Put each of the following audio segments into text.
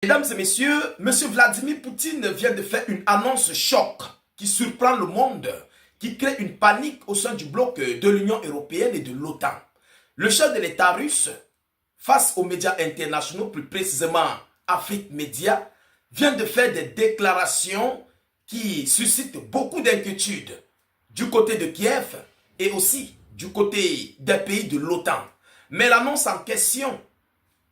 Mesdames et messieurs, M. Vladimir Poutine vient de faire une annonce choc qui surprend le monde, qui crée une panique au sein du bloc de l'Union européenne et de l'OTAN. Le chef de l'État russe, face aux médias internationaux, plus précisément Afrique Média, vient de faire des déclarations qui suscitent beaucoup d'inquiétude du côté de Kiev et aussi du côté des pays de l'OTAN. Mais l'annonce en question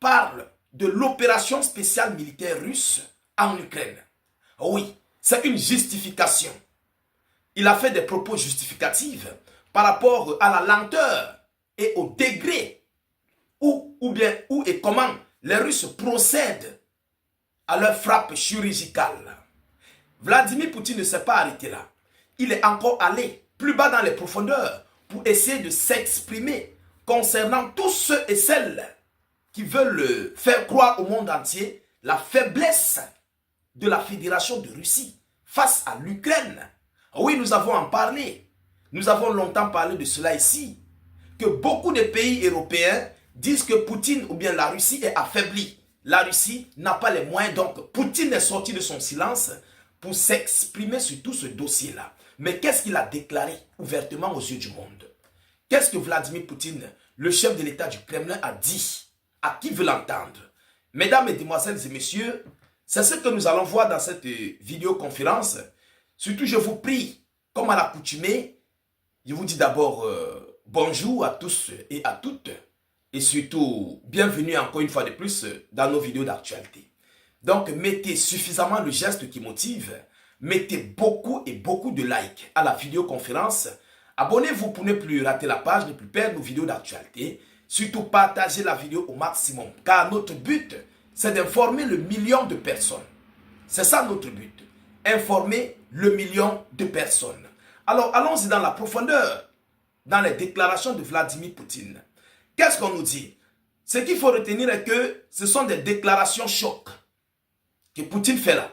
parle de l'opération spéciale militaire russe en Ukraine. Oui, c'est une justification. Il a fait des propos justificatifs par rapport à la lenteur et au degré où et comment les Russes procèdent à leur frappe chirurgicale. Vladimir Poutine ne s'est pas arrêté là. Il est encore allé plus bas dans les profondeurs pour essayer de s'exprimer concernant tous ceux et celles qui veulent faire croire au monde entier la faiblesse de la Fédération de Russie face à l'Ukraine. Oui, nous avons en parlé. Nous avons longtemps parlé de cela ici. Que beaucoup de pays européens disent que Poutine ou bien la Russie est affaiblie. La Russie n'a pas les moyens, donc Poutine est sorti de son silence pour s'exprimer sur tout ce dossier-là. Mais qu'est-ce qu'il a déclaré ouvertement aux yeux du monde? Qu'est-ce que Vladimir Poutine, le chef de l'État du Kremlin, a dit? À qui veut l'entendre? Mesdames, mesdemoiselles et messieurs, c'est ce que nous allons voir dans cette vidéoconférence. Surtout, je vous prie, comme à l'accoutumée, je vous dis d'abord bonjour à tous et à toutes. Et surtout, bienvenue encore une fois de plus dans nos vidéos d'actualité. Donc, mettez suffisamment le geste qui motive. Mettez beaucoup et beaucoup de likes à la vidéoconférence. Abonnez-vous pour ne plus rater la page, ne plus perdre nos vidéos d'actualité. Surtout, partagez la vidéo au maximum. Car notre but, c'est d'informer le million de personnes. C'est ça notre but. Informer le million de personnes. Alors, allons-y dans la profondeur, dans les déclarations de Vladimir Poutine. Qu'est-ce qu'on nous dit? Ce qu'il faut retenir est que ce sont des déclarations chocs que Poutine fait là.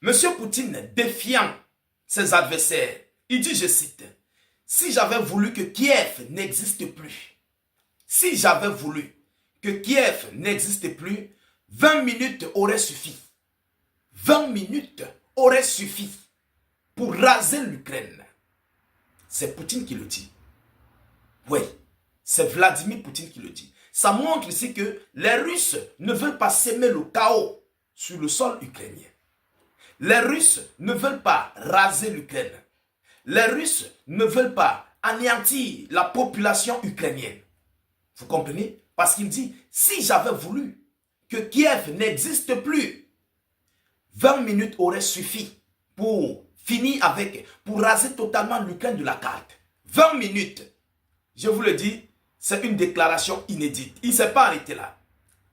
Monsieur Poutine, défiant ses adversaires, il dit, je cite, « Si j'avais voulu que Kiev n'existe plus, si j'avais voulu que Kiev n'existe plus, 20 minutes auraient suffi. 20 minutes auraient suffi pour raser l'Ukraine. » C'est Poutine qui le dit. Oui, c'est Vladimir Poutine qui le dit. Ça montre ici que les Russes ne veulent pas s'aimer le chaos sur le sol ukrainien. Les Russes ne veulent pas raser l'Ukraine. Les Russes ne veulent pas anéantir la population ukrainienne. Vous comprenez? Parce qu'il dit, si j'avais voulu que Kiev n'existe plus, 20 minutes auraient suffi pour finir avec, pour raser totalement l'Ukraine de la carte. 20 minutes. Je vous le dis, c'est une déclaration inédite. Il ne s'est pas arrêté là.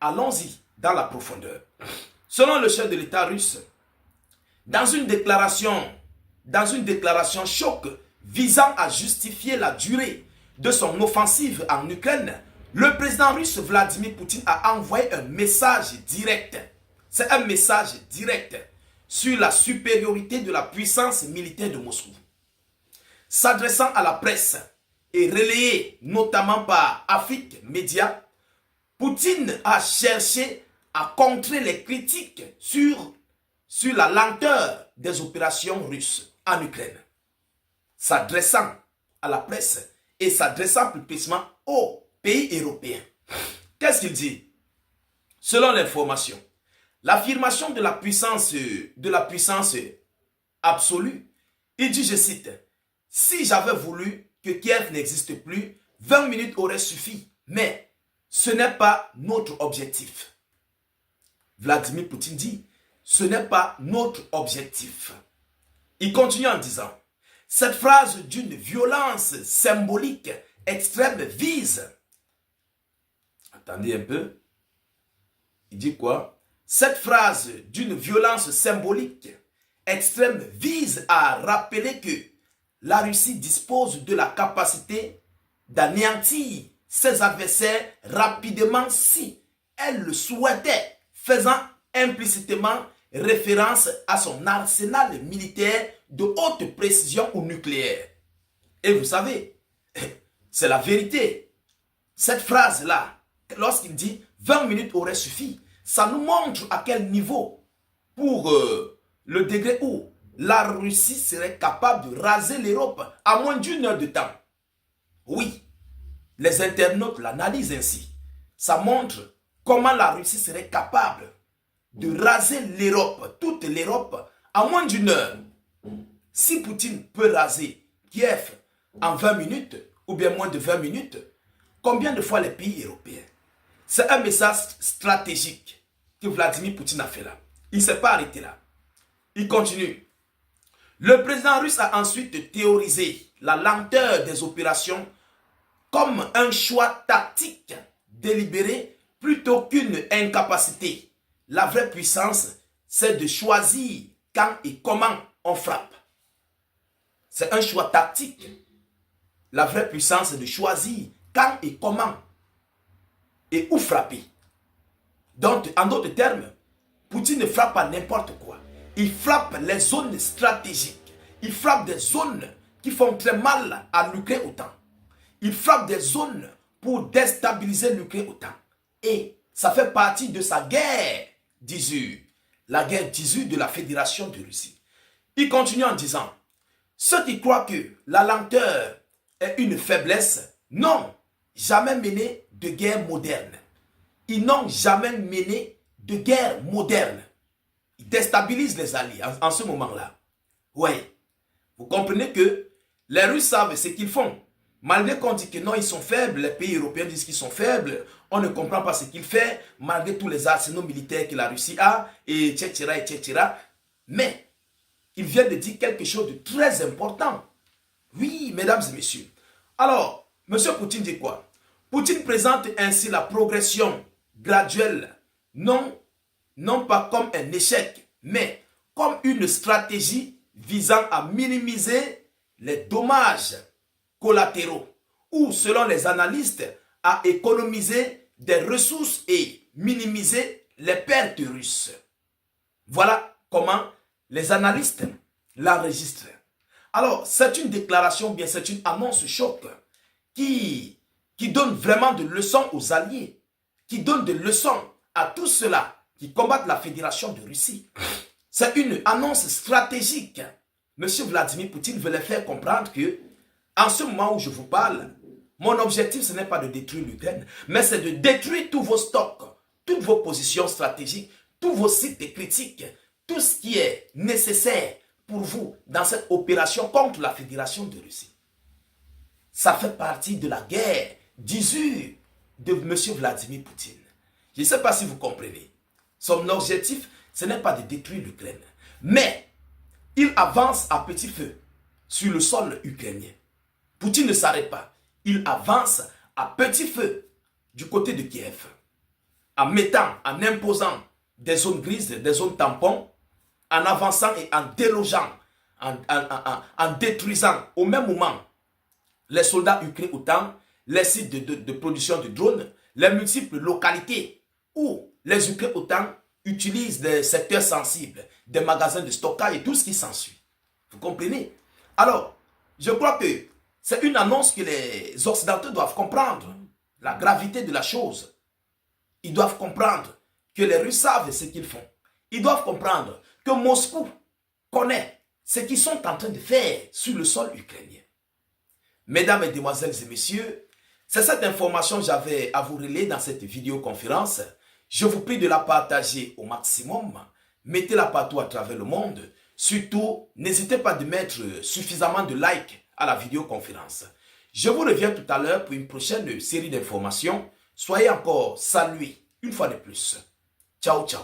Allons-y dans la profondeur. Selon le chef de l'État russe, dans une déclaration choc visant à justifier la durée de son offensive en Ukraine, le président russe Vladimir Poutine a envoyé un message direct. C'est un message direct sur la supériorité de la puissance militaire de Moscou. S'adressant à la presse et relayé notamment par Afrique Média, Poutine a cherché à contrer les critiques sur la lenteur des opérations russes en Ukraine. S'adressant à la presse et s'adressant plus précisément aux pays européens. Qu'est-ce qu'il dit? Selon l'information, l'affirmation de la puissance absolue, il dit, je cite, « Si j'avais voulu que Kiev n'existe plus, 20 minutes auraient suffi, mais ce n'est pas notre objectif. » Vladimir Poutine dit, ce n'est pas notre objectif. Il continue en disant, cette phrase d'une violence symbolique extrême vise, attendez un peu, il dit quoi? Cette phrase d'une violence symbolique extrême vise à rappeler que la Russie dispose de la capacité d'anéantir ses adversaires rapidement si elle le souhaitait, faisant implicitement référence à son arsenal militaire de haute précision ou nucléaire. Et vous savez, c'est la vérité. Cette phrase-là, lorsqu'il dit 20 minutes auraient suffi, ça nous montre à quel niveau, pour le degré où la Russie serait capable de raser l'Europe à moins d'une heure de temps. Oui, les internautes l'analysent ainsi. Ça montre comment la Russie serait capable de raser l'Europe, toute l'Europe, en moins d'une heure. Si Poutine peut raser Kiev en 20 minutes, ou bien moins de 20 minutes, combien de fois les pays européens? C'est un message stratégique que Vladimir Poutine a fait là. Il ne s'est pas arrêté là. Il continue. Le président russe a ensuite théorisé la lenteur des opérations comme un choix tactique délibéré plutôt qu'une incapacité. La vraie puissance, c'est de choisir quand et comment on frappe. C'est un choix tactique. La vraie puissance, c'est de choisir quand et comment et où frapper. Donc, en d'autres termes, Poutine ne frappe pas n'importe quoi. Il frappe les zones stratégiques. Il frappe des zones qui font très mal à l'Ukraine OTAN. Il frappe des zones pour déstabiliser l'Ukraine OTAN. Et ça fait partie de sa guerre d'usure. La guerre d'usure de la Fédération de Russie. Il continue en disant, ceux qui croient que la lenteur est une faiblesse n'ont jamais mené de guerre moderne. Ils n'ont jamais mené de guerre moderne. Ils déstabilisent les alliés en ce moment-là. Oui. Vous comprenez que les Russes savent ce qu'ils font. Malgré qu'on dit que non, ils sont faibles, les pays européens disent qu'ils sont faibles, on ne comprend pas ce qu'ils font, malgré tous les arsenaux militaires que la Russie a, et etc., etc. Mais, il vient de dire quelque chose de très important. Oui, mesdames et messieurs. Alors, M. Poutine dit quoi? Poutine présente ainsi la progression graduelle, non pas comme un échec, mais comme une stratégie visant à minimiser les dommages collatéraux, ou selon les analystes, à économiser des ressources et minimiser les pertes russes. Voilà comment les analystes l'enregistrent. Alors, c'est une déclaration, bien c'est une annonce choc qui donne vraiment des leçons aux alliés, qui donne des leçons à tous ceux-là qui combattent la Fédération de Russie. C'est une annonce stratégique. Monsieur Vladimir Poutine veut les faire comprendre que, en ce moment où je vous parle, mon objectif, ce n'est pas de détruire l'Ukraine, mais c'est de détruire tous vos stocks, toutes vos positions stratégiques, tous vos sites critiques, tout ce qui est nécessaire pour vous dans cette opération contre la Fédération de Russie. Ça fait partie de la guerre d'usure de M. Vladimir Poutine. Je ne sais pas si vous comprenez. Son objectif, ce n'est pas de détruire l'Ukraine, mais il avance à petit feu sur le sol ukrainien. Poutine ne s'arrête pas. Il avance à petit feu du côté de Kiev, en imposant des zones grises, des zones tampons, en avançant et en délogeant, en détruisant au même moment les soldats ukrainiens OTAN, les sites de production de drones, les multiples localités où les Ukrainiens OTAN utilisent des secteurs sensibles, des magasins de stockage et tout ce qui s'ensuit. Vous comprenez? Alors, je crois que c'est une annonce que les Occidentaux doivent comprendre, la gravité de la chose. Ils doivent comprendre que les Russes savent ce qu'ils font. Ils doivent comprendre que Moscou connaît ce qu'ils sont en train de faire sur le sol ukrainien. Mesdames, Mesdemoiselles et Messieurs, c'est cette information que j'avais à vous relayer dans cette vidéoconférence. Je vous prie de la partager au maximum. Mettez-la partout à travers le monde. Surtout, n'hésitez pas de mettre suffisamment de likes à la vidéoconférence. Je vous reviens tout à l'heure pour une prochaine série d'informations. Soyez encore salués une fois de plus. Ciao, ciao.